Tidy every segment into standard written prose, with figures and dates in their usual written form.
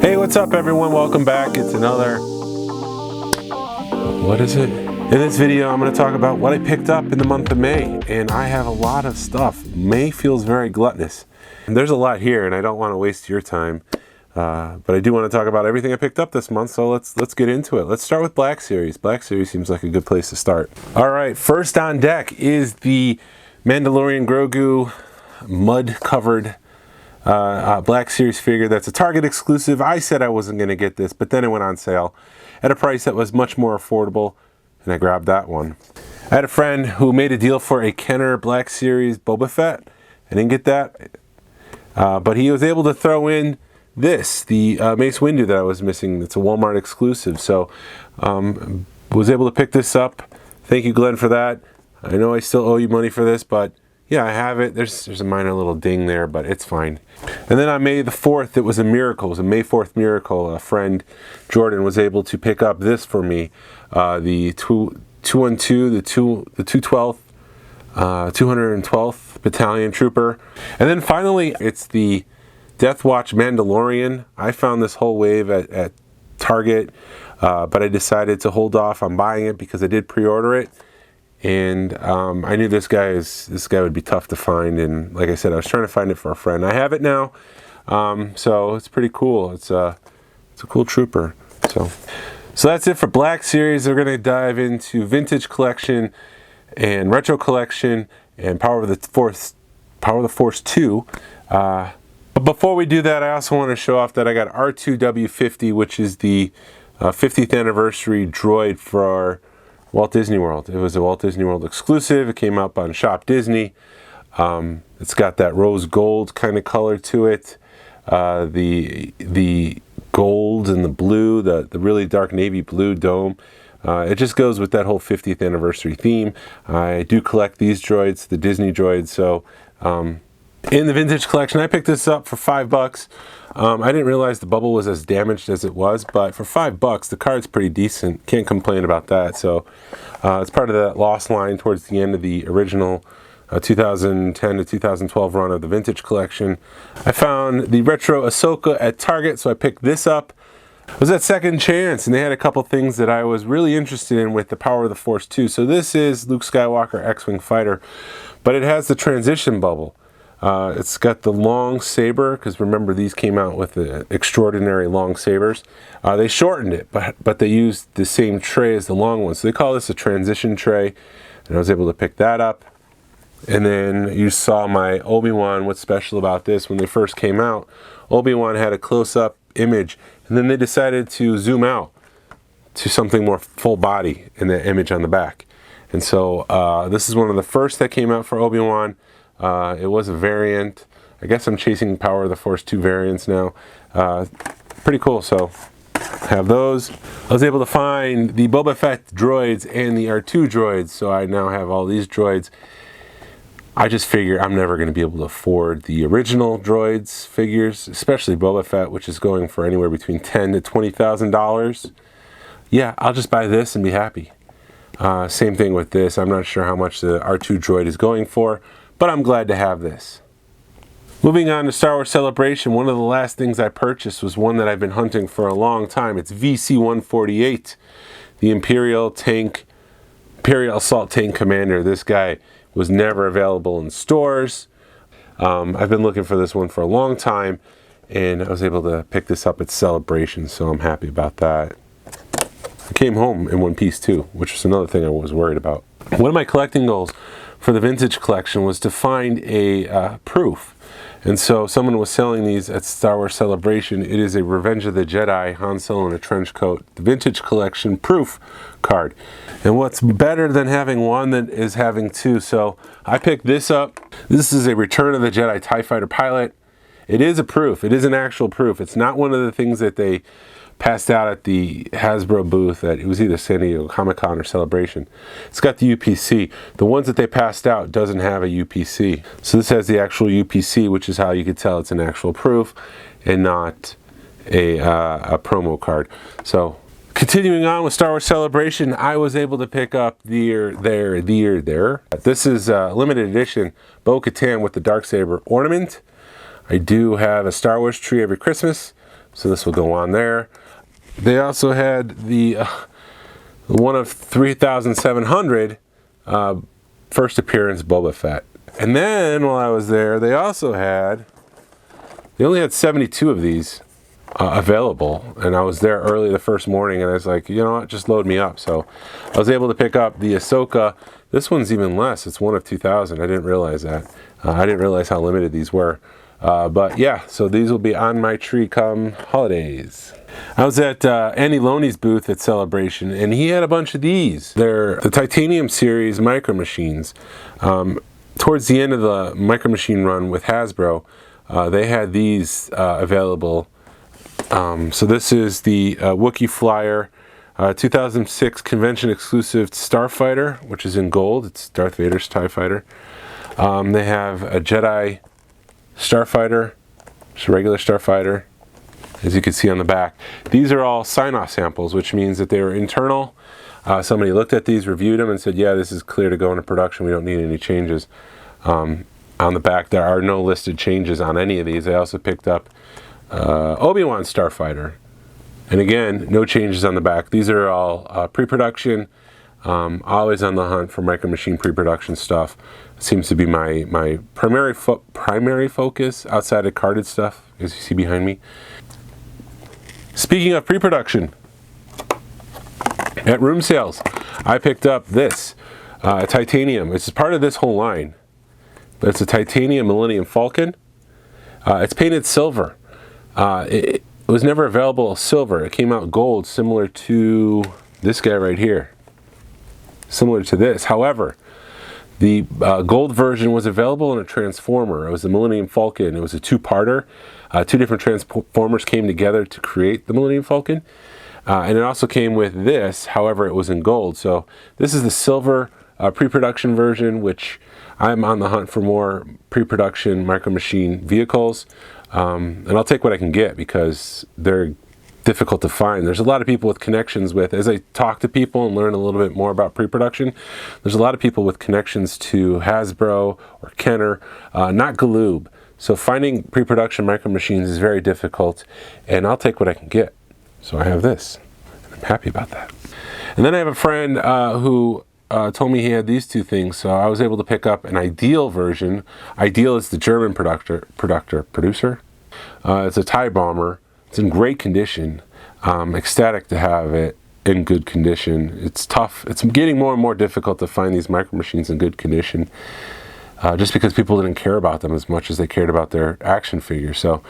Hey, what's up everyone? Welcome back. It's another... What is it? In this video, I'm going to talk about what I picked up in the month of May, and I have a lot of stuff. May feels very gluttonous. And there's a lot here, and I don't want to waste your time. But I do want to talk about everything I picked up this month, so let's get into it. Let's start with Black Series. Black Series seems like a good place to start. All right, first on deck is the Mandalorian Grogu mud-covered Black Series figure. That's a Target exclusive. I said I wasn't going to get this, but then it went on sale at a price that was much more affordable, and I grabbed that one. I had a friend who made a deal for a Kenner Black Series Boba Fett. I didn't get that, but he was able to throw in this, the Mace Windu that I was missing. It's a Walmart exclusive, so was able to pick this up. Thank you, Glenn, for that. I know I still owe you money for this, but yeah, I have it. There's a minor little ding there, but it's fine. And then on May the 4th, it was a miracle. It was a May 4th miracle. A friend, Jordan, was able to pick up this for me. The 212, the 212th, 212th Battalion Trooper. And then finally, it's the Death Watch Mandalorian. I found this whole wave at Target, but I decided to hold off on buying it because I did pre-order it. And I knew this guy would be tough to find, and like I said, I was trying to find it for a friend. I have it now, so it's pretty cool. It's a cool trooper. So that's it for Black Series. We're gonna dive into Vintage Collection and Retro Collection and Power of the Force 2. But before we do that, I also want to show off that I got R2W50, which is the 50th anniversary droid for Walt Disney World. It was a Walt Disney World exclusive. It came up on Shop Disney. It's got that rose gold kind of color to it. The gold and the blue, the really dark navy blue dome. It just goes with that whole 50th anniversary theme. I do collect these droids, the Disney droids, so in the Vintage Collection, I picked this up for $5. I didn't realize the bubble was as damaged as it was, but for $5, the card's pretty decent. Can't complain about that. So it's part of that lost line towards the end of the original 2010 to 2012 run of the Vintage Collection. I found the Retro Ahsoka at Target, so I picked this up. It was at Second Chance, and they had a couple things that I was really interested in with the Power of the Force 2. So this is Luke Skywalker X-Wing Fighter, but it has the transition bubble. It's got the long saber, because remember these came out with the extraordinary long sabers. They shortened it, but they used the same tray as the long one. So they call this a transition tray, and I was able to pick that up. And then you saw my Obi-Wan. What's special about this, when they first came out, Obi-Wan had a close-up image, and then they decided to zoom out to something more full body in the image on the back. And so this is one of the first that came out for Obi-Wan. It was a variant. I guess I'm chasing Power of the Force 2 variants now. Pretty cool, so have those. I was able to find the Boba Fett droids and the R2 droids, so I now have all these droids. I just figure I'm never going to be able to afford the original droids figures, especially Boba Fett, which is going for anywhere between $10,000 to $20,000. Yeah, I'll just buy this and be happy. Same thing with this. I'm not sure how much the R2 droid is going for, but I'm glad to have this. Moving on to Star Wars Celebration, one of the last things I purchased was one that I've been hunting for a long time. It's VC-148, the Imperial Assault Tank Commander. This guy was never available in stores. I've been looking for this one for a long time, and I was able to pick this up at Celebration, so I'm happy about that. I came home in one piece too, which was another thing I was worried about. One of my collecting goals for the Vintage Collection was to find a proof. And so someone was selling these at Star Wars Celebration. It is a Revenge of the Jedi Han Solo in a trench coat, the Vintage Collection proof card. And what's better than having one than is having two? So I picked this up. This is a Return of the Jedi TIE Fighter pilot. It is a proof. It is an actual proof. It's not one of the things that they passed out at the Hasbro booth at, it was either San Diego Comic-Con or Celebration. It's got the UPC. The ones that they passed out doesn't have a UPC. So this has the actual UPC, which is how you could tell it's an actual proof and not a promo card. So continuing on with Star Wars Celebration, I was able to pick up there. This is a limited edition Bo-Katan with the Darksaber ornament. I do have a Star Wars tree every Christmas, so this will go on there. They also had the one of 3,700 first appearance Boba Fett. And then while I was there, they only had 72 of these available, and I was there early the first morning, and I was like, you know what, just load me up. So I was able to pick up the Ahsoka. This one's even less. It's one of 2,000. I didn't realize that. I didn't realize how limited these were. But yeah, so these will be on my tree come holidays. I was at Andy Loney's booth at Celebration, and he had a bunch of these. They're the Titanium Series Micro Machines. Towards the end of the Micro Machine run with Hasbro, they had these available. So this is the Wookiee Flyer 2006 convention exclusive Starfighter, which is in gold. It's Darth Vader's TIE Fighter. They have a Jedi Starfighter, just a regular Starfighter, as you can see on the back. These are all sign-off samples, which means that they were internal. Somebody looked at these, reviewed them, and said, yeah, this is clear to go into production. We don't need any changes. On the back, there are no listed changes on any of these. I also picked up Obi-Wan Starfighter. And again, no changes on the back. These are all pre-production. Always on the hunt for Micro Machine pre-production stuff. It seems to be my primary focus outside of carded stuff, as you see behind me. Speaking of pre-production, at room sales, I picked up this titanium. It's part of this whole line, but it's a titanium Millennium Falcon. It's painted silver. It was never available silver. It came out gold, similar to this guy right here. Similar to this. However, the gold version was available in a Transformer. It was the Millennium Falcon. It was a two-parter. Two different Transformers came together to create the Millennium Falcon. And it also came with this. However, it was in gold. So this is the silver pre-production version, which I'm on the hunt for more pre-production Micro Machine vehicles. And I'll take what I can get because they're difficult to find. There's a lot of people with connections with, as I talk to people and learn a little bit more about pre-production, there's a lot of people with connections to Hasbro or Kenner, not Galoob. So finding pre-production Micro Machines is very difficult, and I'll take what I can get. So I have this, and I'm happy about that. And then I have a friend who told me he had these two things, so I was able to pick up an Ideal version. Ideal is the German producer. It's a TIE bomber. It's in great condition. Ecstatic to have it in good condition. It's tough. It's getting more and more difficult to find these Micro Machines in good condition, just because people didn't care about them as much as they cared about their action figures. So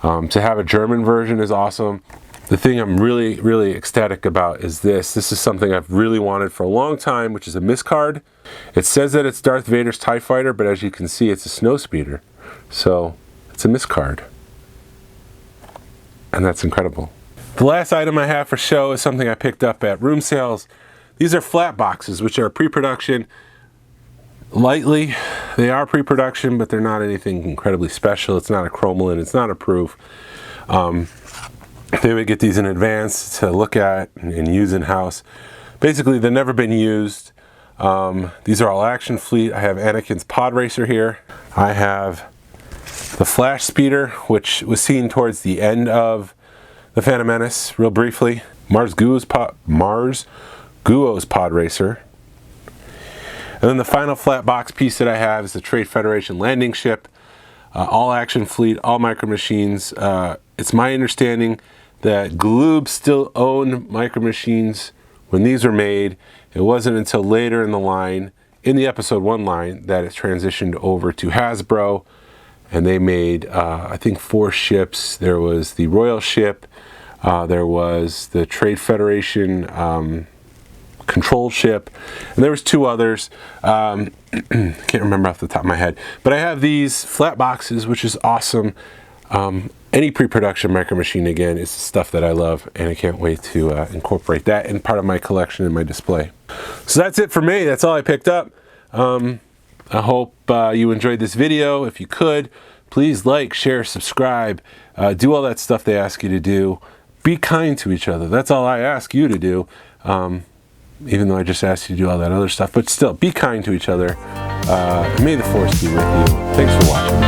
to have a German version is awesome. The thing I'm really, really ecstatic about is this. This is something I've really wanted for a long time, which is a miscard. It says that it's Darth Vader's TIE Fighter, but as you can see, it's a snowspeeder. So it's a miscard. And that's incredible. The last item I have for show is something I picked up at room sales. These are flat boxes, which are pre-production. Lightly, they are pre-production, but they're not anything incredibly special. It's not a chromalin, it's not a proof. They would get these in advance to look at and use in-house. Basically, they've never been used. These are all Action Fleet. I have Anakin's pod racer here. I have the Flash Speeder, which was seen towards the end of the Phantom Menace, real briefly. Mars Guo's pod racer. And then the final flat box piece that I have is the Trade Federation landing ship. All Action Fleet, all Micro Machines. It's my understanding that Galoob still owned Micro Machines when these were made. It wasn't until later in the line, in the Episode 1 line, that it transitioned over to Hasbro. And they made, I think, 4 ships. There was the Royal ship. There was the Trade Federation control ship. And there was 2 others. Can't remember off the top of my head. But I have these flat boxes, which is awesome. Any pre-production Micro Machine, again, is the stuff that I love. And I can't wait to incorporate that in part of my collection and my display. So that's it for me. That's all I picked up. I hope you enjoyed this video. If you could, please like, share, subscribe, do all that stuff they ask you to do. Be kind to each other. That's all I ask you to do, even though I just asked you to do all that other stuff. But still, be kind to each other. May the Force be with you. Thanks for watching.